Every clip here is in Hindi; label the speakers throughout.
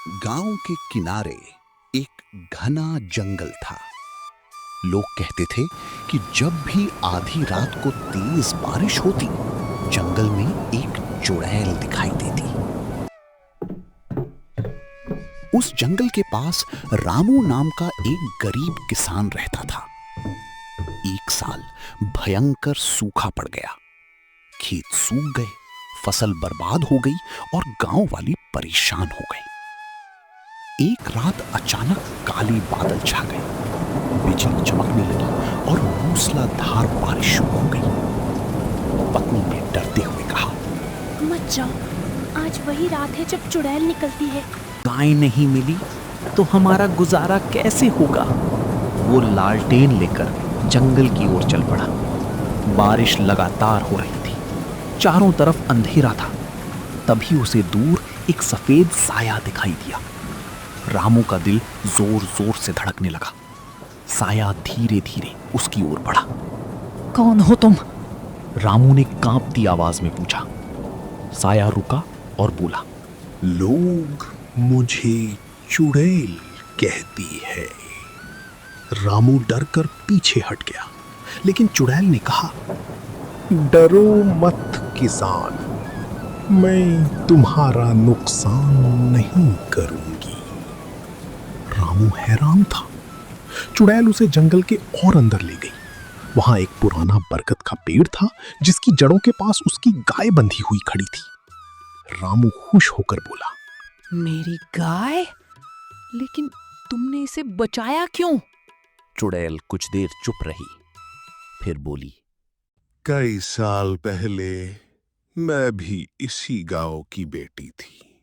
Speaker 1: गांव के किनारे एक घना जंगल था। लोग कहते थे कि जब भी आधी रात को तेज बारिश होती, जंगल में एक चुड़ैल दिखाई देती। उस जंगल के पास रामू नाम का एक गरीब किसान रहता था। एक साल भयंकर सूखा पड़ गया। खेत सूख गए, फसल बर्बाद हो गई और गांव वाले परेशान हो गए। एक रात अचानक काले बादल छा गए, बिजली चमकने लगी और मूसलाधार बारिश शुरू हो गई। पत्नी ने डरते हुए कहा,
Speaker 2: मत जाओ, आज वही रात है जब चुड़ैल निकलती है।
Speaker 3: गाय नहीं मिली तो हमारा गुजारा कैसे होगा। वो लालटेन लेकर जंगल की ओर चल पड़ा। बारिश लगातार हो रही थी, चारों तरफ अंधेरा था। तभी उसे दूर एक सफेद साया दिखाई दिया। रामू का दिल जोर जोर से धड़कने लगा। साया धीरे धीरे उसकी ओर बढ़ा। कौन हो तुम? रामू ने कांपती आवाज में पूछा। साया रुका और बोला,
Speaker 4: लोग मुझे चुड़ैल कहती है। रामू डर कर पीछे हट गया, लेकिन चुड़ैल ने कहा, डरो मत किसान, मैं तुम्हारा नुकसान नहीं करूंगी। रामू हैरान था। चुड़ैल उसे जंगल के और अंदर ले गई। वहां एक पुराना बरगद का पेड़ था, जिसकी जड़ों के पास उसकी गाय बंधी हुई खड़ी थी। रामू खुश होकर बोला,
Speaker 5: मेरी गाय? लेकिन तुमने इसे बचाया क्यों?
Speaker 1: चुड़ैल कुछ देर चुप रही, फिर बोली,
Speaker 4: कई साल पहले मैं भी इसी गांव की बेटी थी।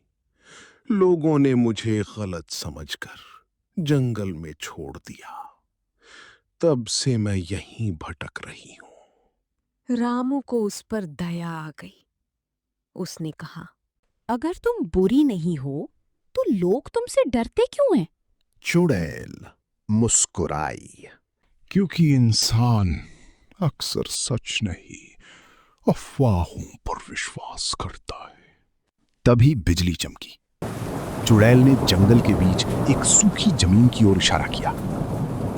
Speaker 4: लोगों ने मुझे गलत समझकर जंगल में छोड़ दिया। तब से मैं यहीं भटक रही हूं।
Speaker 5: रामू को उस पर दया आ गई। उसने कहा, अगर तुम बुरी नहीं हो तो लोग तुमसे डरते क्यों हैं?
Speaker 4: चुड़ैल मुस्कुराई, क्योंकि इंसान अक्सर सच नहीं, अफवाहों पर विश्वास करता है। तभी बिजली चमकी। चुड़ैल ने जंगल के बीच एक सूखी जमीन की ओर इशारा किया।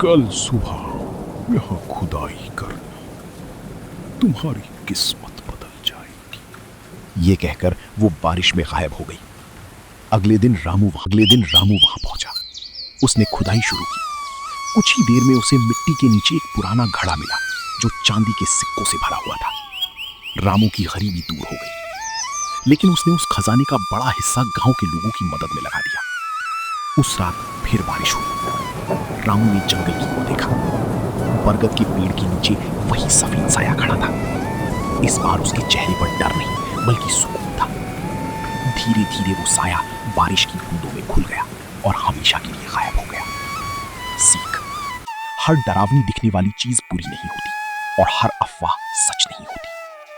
Speaker 4: कल सुबह यहां खुदाई करना, तुम्हारी किस्मत बदल जाएगी। ये कहकर वो बारिश में गायब हो गई। अगले दिन रामू वहां पहुंचा। उसने खुदाई शुरू की। कुछ ही देर में उसे मिट्टी के नीचे एक पुराना घड़ा मिला, जो चांदी के सिक्कों से भरा हुआ था। रामू की गरीबी दूर हो गई, लेकिन उसने उस खजाने का बड़ा हिस्सा गांव के लोगों की मदद में लगा दिया। उस रात फिर बारिश हुई। रामू ने जंगल की ओर देखा। बरगद के पेड़ के नीचे वही सफेद साया खड़ा था। इस बार उसके चेहरे पर डर नहीं, बल्कि सुकून था। धीरे धीरे वो साया बारिश की बूंदों में घुल गया और हमेशा के लिए गायब हो गया। सीख: हर डरावनी दिखने वाली चीज बुरी नहीं होती और हर अफवाह सच नहीं होती।